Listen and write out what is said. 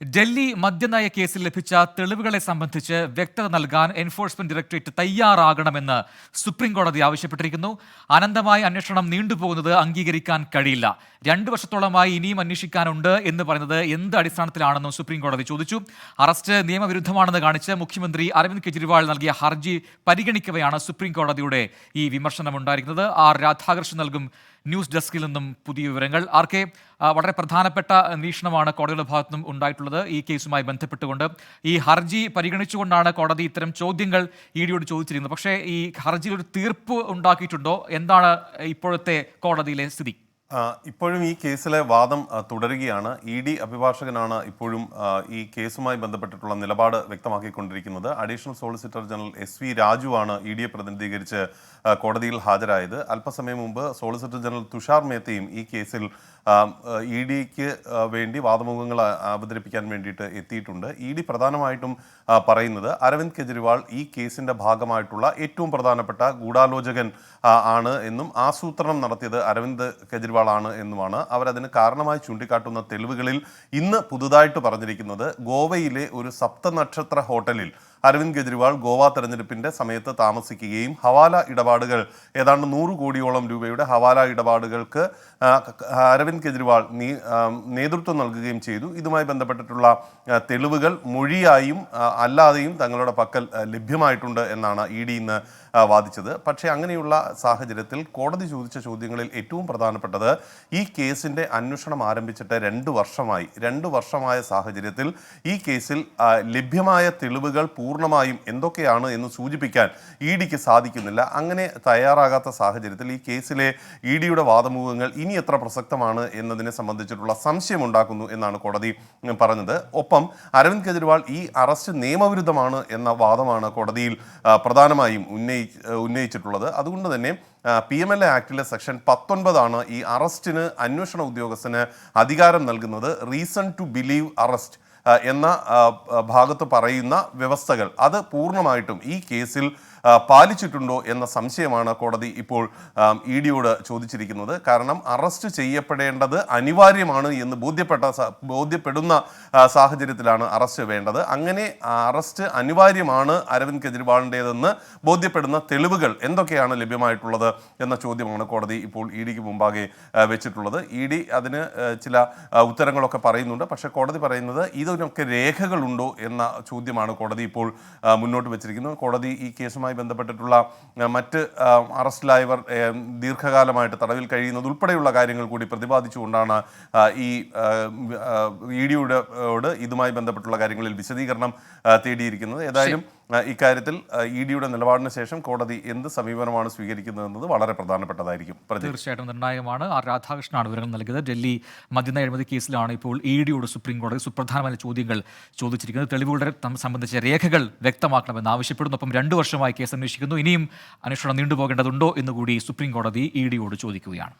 ഡൽഹി മദ്യനയ കേസിൽ ലഭിച്ച തെളിവുകളെ സംബന്ധിച്ച് വ്യക്തത നൽകാൻ എൻഫോഴ്സ്മെന്റ് ഡയറക്ടറേറ്റ് തയ്യാറാകണമെന്ന് സുപ്രീം കോടതി ആവശ്യപ്പെട്ടിരിക്കുന്നു. അനന്തമായ അന്വേഷണം നീണ്ടുപോകുന്നത് അംഗീകരിക്കാൻ കഴിയില്ല. 2 വർഷത്തോളമായി ഇനിയും അന്വേഷിക്കാനുണ്ട് എന്ന് പറയുന്നത് എന്ത് അടിസ്ഥാനത്തിലാണെന്നും സുപ്രീം കോടതി ചോദിച്ചു. അറസ്റ്റ് നിയമവിരുദ്ധമാണെന്ന് കാണിച്ച് മുഖ്യമന്ത്രി അരവിന്ദ് കെജ്രിവാൾ നൽകിയ ഹർജി പരിഗണിക്കവെയാണ് സുപ്രീം കോടതിയുടെ ഈ വിമർശനം ഉണ്ടായിരിക്കുന്നത്. ആർ രാധാകൃഷ്ണൻ നൽകും ന്യൂസ് ഡെസ്കിൽ നിന്നും പുതിയ വിവരങ്ങൾ. ആർക്കെ, വളരെ പ്രധാനപ്പെട്ട നിരീക്ഷണമാണ് കോടതിയുടെ ഭാഗത്തു നിന്നും ഉണ്ടായിട്ടുള്ളത് ഈ കേസുമായി ബന്ധപ്പെട്ടുകൊണ്ട്. ഈ ഹർജി പരിഗണിച്ചുകൊണ്ടാണ് കോടതി ഇത്തരം ചോദ്യങ്ങൾ ഇഡിയോട് ചോദിച്ചിരിക്കുന്നത്. പക്ഷേ ഈ ഹർജിയിൽ ഒരു തീർപ്പ് ഉണ്ടാക്കിയിട്ടുണ്ടോ? എന്താണ് ഇപ്പോഴത്തെ കോടതിയിലെ സ്ഥിതി? ഇപ്പോഴും ഈ കേസിലെ വാദം തുടരുകയാണ്. ഇ.ഡി. അഭിഭാഷകനാണ് ഇപ്പോഴും ഈ കേസുമായി ബന്ധപ്പെട്ടിട്ടുള്ള നിലപാട് വ്യക്തമാക്കിക്കൊണ്ടിരിക്കുന്നത്. Additional solicitor general S V. രാജുവാണ് ഇ.ഡിയെ പ്രതിനിധീകരിച്ച് കോടതിയിൽ ഹാജരായത്. അല്പസമയം മുമ്പ് സോളിസിറ്റർ ജനറൽ തുഷാർ മേത്തയും ഈ കേസിൽ ഇ.ഡിക്ക് വേണ്ടി വാദമുഖങ്ങൾ അവതരിപ്പിക്കാൻ വേണ്ടിയിട്ട് എത്തിയിട്ടുണ്ട്. ഇ.ഡി പ്രധാനമായിട്ടും പറയുന്നത് അരവിന്ദ് കെജ്രിവാൾ ഈ കേസിൻ്റെ ഭാഗമായിട്ടുള്ള ഏറ്റവും പ്രധാനപ്പെട്ട ഗൂഢാലോചകൻ ആണ് എന്നും ആസൂത്രണം നടത്തിയത് അരവിന്ദ് കെജ്രിവാൾ ആണ് എന്നുമാണ്. അവരതിന് കാരണമായി ചൂണ്ടിക്കാട്ടുന്ന തെളിവുകളിൽ ഇന്ന് പുതുതായിട്ട് പറഞ്ഞിരിക്കുന്നത് ഗോവയിലെ ഒരു സപ്തനക്ഷത്ര ഹോട്ടലിൽ അരവിന്ദ് കെജ്രിവാൾ ഗോവ തെരഞ്ഞെടുപ്പിൻ്റെ സമയത്ത് താമസിക്കുകയും ഹവാല ഇടപാടുകൾ ഏതാണ്ട് 100 കോടിയോളം രൂപയുടെ ഹവാല ഇടപാടുകൾക്ക് അരവിന്ദ് കെജ്രിവാൾ നേതൃത്വം നൽകുകയും ചെയ്തു. ഇതുമായി ബന്ധപ്പെട്ടിട്ടുള്ള തെളിവുകൾ മൊഴിയായും അല്ലാതെയും തങ്ങളുടെ പക്കൽ ലഭ്യമായിട്ടുണ്ട് എന്നാണ് ഇ.ഡി ഇന്ന് വാദിച്ചത്. പക്ഷേ അങ്ങനെയുള്ള സാഹചര്യത്തിൽ കോടതി ചോദിച്ച ചോദ്യങ്ങളിൽ ഏറ്റവും പ്രധാനപ്പെട്ടത് ഈ കേസിൻ്റെ അന്വേഷണം ആരംഭിച്ചിട്ട് 2 വർഷമായ സാഹചര്യത്തിൽ ഈ കേസിൽ ലഭ്യമായ തെളിവുകൾ പൂർണ്ണമായും എന്തൊക്കെയാണ് എന്ന് സൂചിപ്പിക്കാൻ ഇ.ഡിക്ക് സാധിക്കുന്നില്ല. അങ്ങനെ തയ്യാറാകാത്ത സാഹചര്യത്തിൽ ഈ കേസിലെ ഇ.ഡിയുടെ വാദമുഖങ്ങൾ ഇനി എത്ര പ്രസക്തമാണ് എന്നതിനെ സംബന്ധിച്ചിട്ടുള്ള സംശയമുണ്ടാക്കുന്നു എന്നാണ് കോടതി പറഞ്ഞത്. ഒപ്പം അരവിന്ദ് കെജ്രിവാൾ ഈ അറസ്റ്റ് നിയമവിരുദ്ധമാണ് എന്ന വാദമാണ് കോടതിയിൽ പ്രധാനമായും ഉന്നയിച്ചിട്ടുള്ളത്. അതുകൊണ്ട് തന്നെ PMLA ആക്ടിലെ സെക്ഷൻ 19 ഈ അറസ്റ്റിന് അന്വേഷണ ഉദ്യോഗസ്ഥന് അധികാരം നൽകുന്നത്. റീസൺ ടു ബിലീവ് അറസ്റ്റ് എന്ന ഭാഗത്ത് പറയുന്ന വ്യവസ്ഥകൾ അത് പൂർണ്ണമായിട്ടും ഈ കേസിൽ പാലിച്ചിട്ടുണ്ടോ എന്ന സംശയമാണ് കോടതി ഇപ്പോൾ ഇ.ഡിയോട് ചോദിച്ചിരിക്കുന്നത്. കാരണം അറസ്റ്റ് ചെയ്യപ്പെടേണ്ടത് അനിവാര്യമാണ് എന്ന് ബോധ്യപ്പെടുന്ന സാഹചര്യത്തിലാണ് അറസ്റ്റ് വേണ്ടത്. അങ്ങനെ അറസ്റ്റ് അനിവാര്യമാണ് അരവിന്ദ് കെജ്രിവാളിൻ്റെതെന്ന് ബോധ്യപ്പെടുന്ന തെളിവുകൾ എന്തൊക്കെയാണ് ലഭ്യമായിട്ടുള്ളത് എന്ന ചോദ്യമാണ് കോടതി ഇപ്പോൾ ഇ.ഡിക്ക് മുമ്പാകെ വെച്ചിട്ടുള്ളത്. ഇ.ഡി അതിന് ചില ഉത്തരങ്ങളൊക്കെ പറയുന്നുണ്ട്. പക്ഷേ കോടതി പറയുന്നത് ഇതിനൊക്കെ രേഖകളുണ്ടോ എന്ന ചോദ്യമാണ് കോടതി ഇപ്പോൾ മുന്നോട്ട് വെച്ചിരിക്കുന്നത്. കോടതി ഈ കേസുമായി ബന്ധപ്പെട്ടിട്ടുള്ള മറ്റ് അറസ്റ്റിലായവർ ദീർഘകാലമായിട്ട് തടവിൽ കഴിയുന്നത് ഉൾപ്പെടെയുള്ള കാര്യങ്ങൾ കൂടി പ്രതിപാദിച്ചുകൊണ്ടാണ് ഈ ഇ.ഡിയോട് ഇതുമായി ബന്ധപ്പെട്ടുള്ള കാര്യങ്ങളിൽ വിശദീകരണം തേടിയിരിക്കുന്നത്. ഏതായാലും ഇക്കാര്യത്തിൽ ഇ.ഡിയുടെ നിലപാടിന് ശേഷം കോടതി എന്ത് സമീപനമാണ് സ്വീകരിക്കുന്നത് വളരെ പ്രധാനപ്പെട്ടതായിരിക്കും. തീർച്ചയായിട്ടും നിർണായകമാണ്. ആർ രാധാകൃഷ്ണനാണ് വിവരങ്ങൾ നൽകിയത്. ഡൽഹി മദ്യനയ അഴിമതി കേസിലാണ് ഇപ്പോൾ ഇ.ഡിയോട് സുപ്രീം കോടതി സുപ്രധാനമായ ചോദ്യങ്ങൾ ചോദിച്ചിരിക്കുന്നത്. തെളിവുകളുടെ സംബന്ധിച്ച രേഖകൾ വ്യക്തമാക്കണമെന്ന് ആവശ്യപ്പെടുന്നു. ഒപ്പം 2 വർഷമായി കേസ് അന്വേഷിക്കുന്നു. ഇനിയും അന്വേഷണം നീണ്ടുപോകേണ്ടതുണ്ടോ എന്നുകൂടി സുപ്രീം കോടതി ഇ.ഡിയോട് ചോദിക്കുകയാണ്.